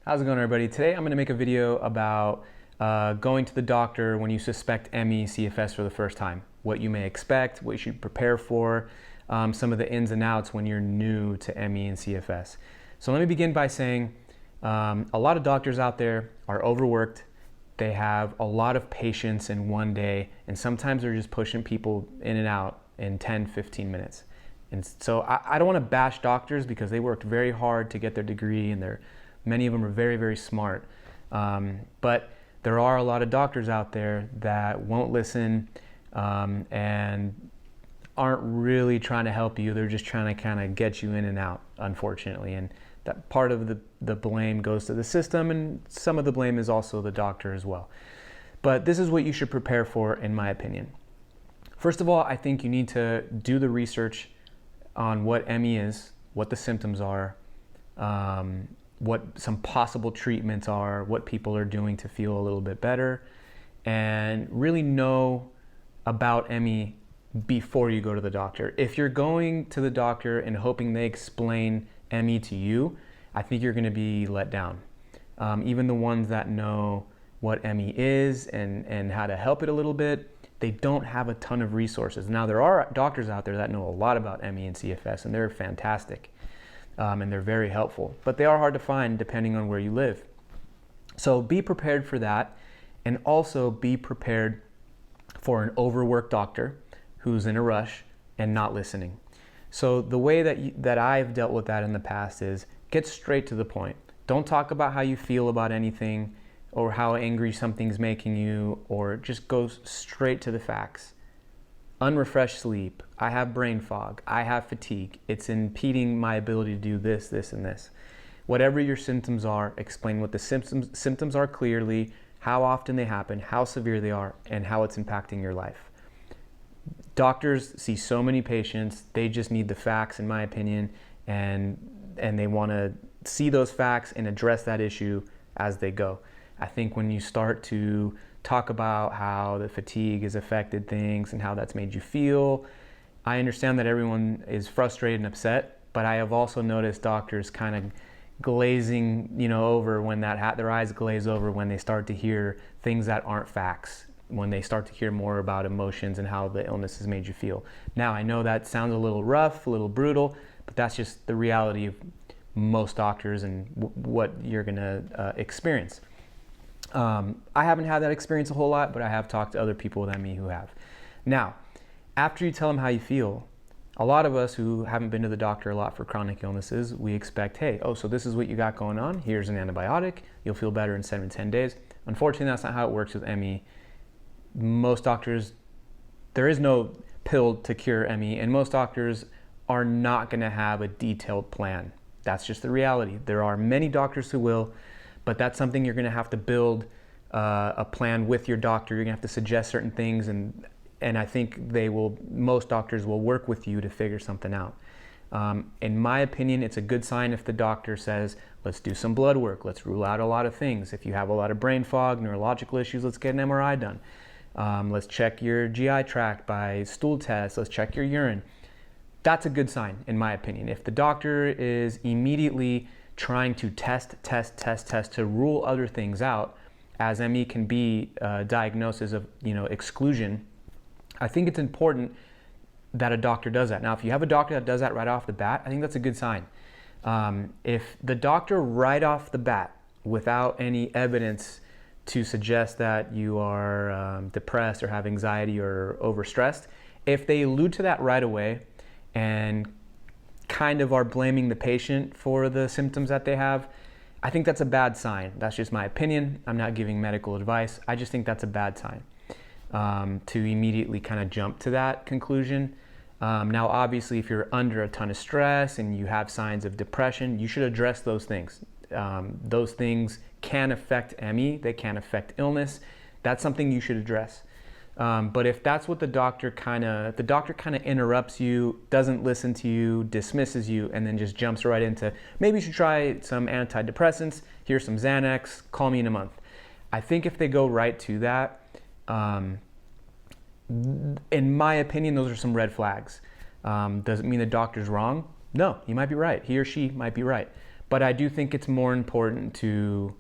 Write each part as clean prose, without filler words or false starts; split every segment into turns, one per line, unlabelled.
How's it going, everybody? Today I'm going to make a video about going to the doctor when you suspect ME CFS for the first time. What you may expect, what you should prepare for, some of the ins and outs when you're new to ME and CFS. So let me begin by saying a lot of doctors out there are overworked. They have a lot of patients in one day, and sometimes they're just pushing people in and out in 10, 15 minutes. And so I don't want to bash doctors because they worked very hard to get their degree, and many of them are very, very smart. But there are a lot of doctors out there that won't listen and aren't really trying to help you. They're just trying to kind of get you in and out, unfortunately. And that part of the blame goes to the system, and some of the blame is also the doctor as well. But this is what you should prepare for, in my opinion. First of all, I think you need to do the research on what ME is, what the symptoms are, what some possible treatments are, what people are doing to feel a little bit better, and really know about ME before you go to the doctor. If you're going to the doctor and hoping they explain ME to you, I think you're going to be let down. Even the ones that know what ME is and how to help it a little bit, they don't have a ton of resources. Now, there are doctors out there that know a lot about ME and CFS, and they're fantastic. And they're very helpful, but they are hard to find depending on where you live. So be prepared for that, and also be prepared for an overworked doctor who's in a rush and not listening. So the way that I've dealt with that in the past is get straight to the point. Don't talk about how you feel about anything or how angry something's making you, or just go straight to the facts. Unrefreshed sleep, I have brain fog, I have fatigue, it's impeding my ability to do this, this, and this. Whatever your symptoms are, explain what the symptoms are clearly, how often they happen, how severe they are, and how it's impacting your life. Doctors see so many patients, they just need the facts, in my opinion, and they want to see those facts and address that issue as they go. I think when you start to talk about how the fatigue has affected things and how that's made you feel, I understand that everyone is frustrated and upset, but I have also noticed doctors kind of glazing, over when their eyes glaze over when they start to hear things that aren't facts, when they start to hear more about emotions and how the illness has made you feel. Now, I know that sounds a little rough, a little brutal, but that's just the reality of most doctors and what you're gonna experience. I haven't had that experience a whole lot, but I have talked to other people with ME who have. Now, after you tell them how you feel, a lot of us who haven't been to the doctor a lot for chronic illnesses, we expect, hey, so this is what you got going on. Here's an antibiotic. You'll feel better in 7 to 10 days. Unfortunately, that's not how it works with ME. Most doctors, there is no pill to cure ME, and most doctors are not going to have a detailed plan. That's just the reality. There are many doctors who will, but that's something you're going to have to build a plan with your doctor. You're going to have to suggest certain things, and I think most doctors will work with you to figure something out. In my opinion, it's a good sign if the doctor says, let's do some blood work, let's rule out a lot of things. If you have a lot of brain fog, neurological issues, let's get an MRI done. Let's check your GI tract by stool tests, let's check your urine. That's a good sign, in my opinion. If the doctor is immediately trying to test to rule other things out, as ME can be a diagnosis of exclusion, I think it's important that a doctor does that. Now, if you have a doctor that does that right off the bat, I think that's a good sign. If the doctor right off the bat, without any evidence to suggest that you are depressed or have anxiety or overstressed, if they allude to that right away and kind of are blaming the patient for the symptoms that they have, I think that's a bad sign. That's just my opinion. I'm not giving medical advice. I just think that's a bad sign to immediately kind of jump to that conclusion. Now, obviously, if you're under a ton of stress and you have signs of depression, you should address those things. Those things can affect ME. They can affect illness. That's something you should address. But if that's what the doctor kind of interrupts you, doesn't listen to you, dismisses you, and then just jumps right into, maybe you should try some antidepressants, here's some Xanax, call me in a month. I think if they go right to that, in my opinion, those are some red flags. Does it mean the doctor's wrong? No, he might be right. He or she might be right. But I do think it's more important to,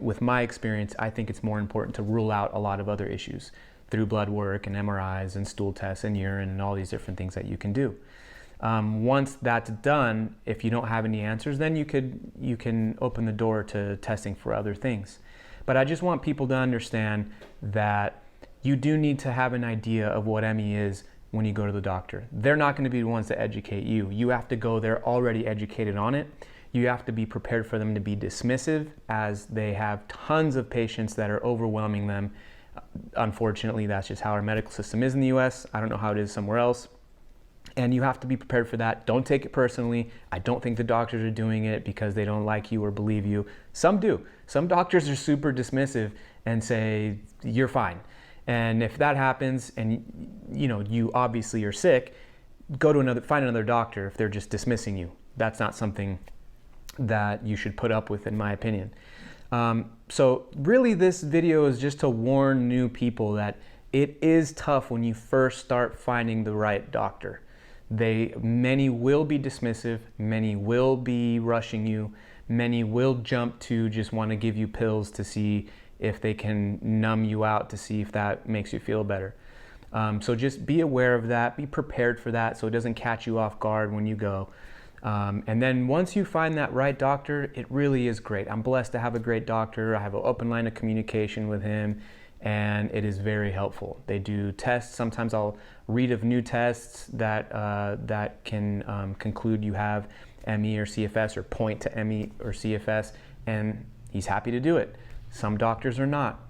with my experience, I think it's more important to rule out a lot of other issues through blood work and MRIs and stool tests and urine and all these different things that you can do. Once that's done, if you don't have any answers, then you can open the door to testing for other things. But I just want people to understand that you do need to have an idea of what ME is when you go to the doctor. They're not going to be the ones to educate you. You have to go there already educated on it. You have to be prepared for them to be dismissive, as they have tons of patients that are overwhelming them. Unfortunately, that's just how our medical system is in the US. I don't know how it is somewhere else. And you have to be prepared for that. Don't take it personally. I don't think the doctors are doing it because they don't like you or believe you. Some do. Some doctors are super dismissive and say, you're fine. And if that happens and you obviously are sick, find another doctor if they're just dismissing you. That's not something that you should put up with, in my opinion. So really this video is just to warn new people that it is tough when you first start finding the right doctor. Many will be dismissive, many will be rushing you, many will jump to just want to give you pills to see if they can numb you out, to see if that makes you feel better. So just be aware of that, be prepared for that so it doesn't catch you off guard when you go. And then once you find that right doctor, it really is great. I'm blessed to have a great doctor. I have an open line of communication with him, and it is very helpful. They do tests. Sometimes I'll read of new tests that can conclude you have ME or CFS, or point to ME or CFS, and he's happy to do it. Some doctors are not.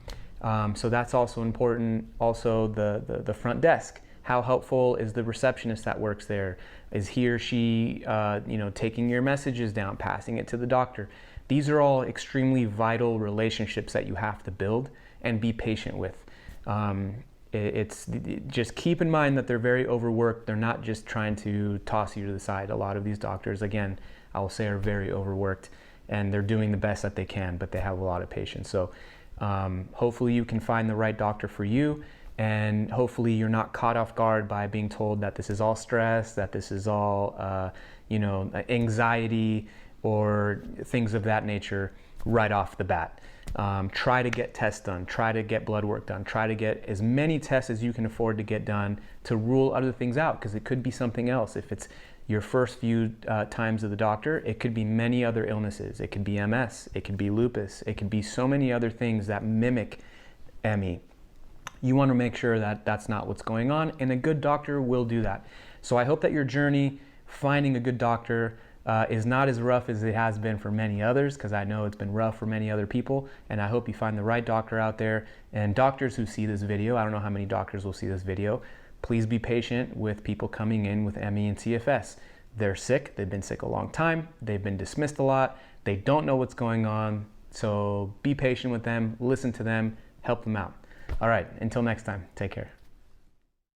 So that's also important. Also, the front desk. How helpful is the receptionist that works there? Is he or she taking your messages down, passing it to the doctor? These are all extremely vital relationships that you have to build and be patient with. Just keep in mind that they're very overworked. They're not just trying to toss you to the side. A lot of these doctors, again, I will say, are very overworked, and they're doing the best that they can, but they have a lot of patience. So hopefully you can find the right doctor for you, and hopefully you're not caught off guard by being told that this is all stress, that this is all anxiety or things of that nature right off the bat. Try to get tests done, try to get blood work done, try to get as many tests as you can afford to get done to rule other things out, because it could be something else. If it's your first few times of the doctor, it could be many other illnesses. It could be MS, it could be lupus, it could be so many other things that mimic ME. You want to make sure that that's not what's going on, and a good doctor will do that. So I hope that your journey finding a good doctor is not as rough as it has been for many others, because I know it's been rough for many other people, and I hope you find the right doctor out there. And doctors who see this video, I don't know how many doctors will see this video, please be patient with people coming in with ME and CFS. They're sick, they've been sick a long time, they've been dismissed a lot, they don't know what's going on, so be patient with them, listen to them, help them out. All right, until next time, take care.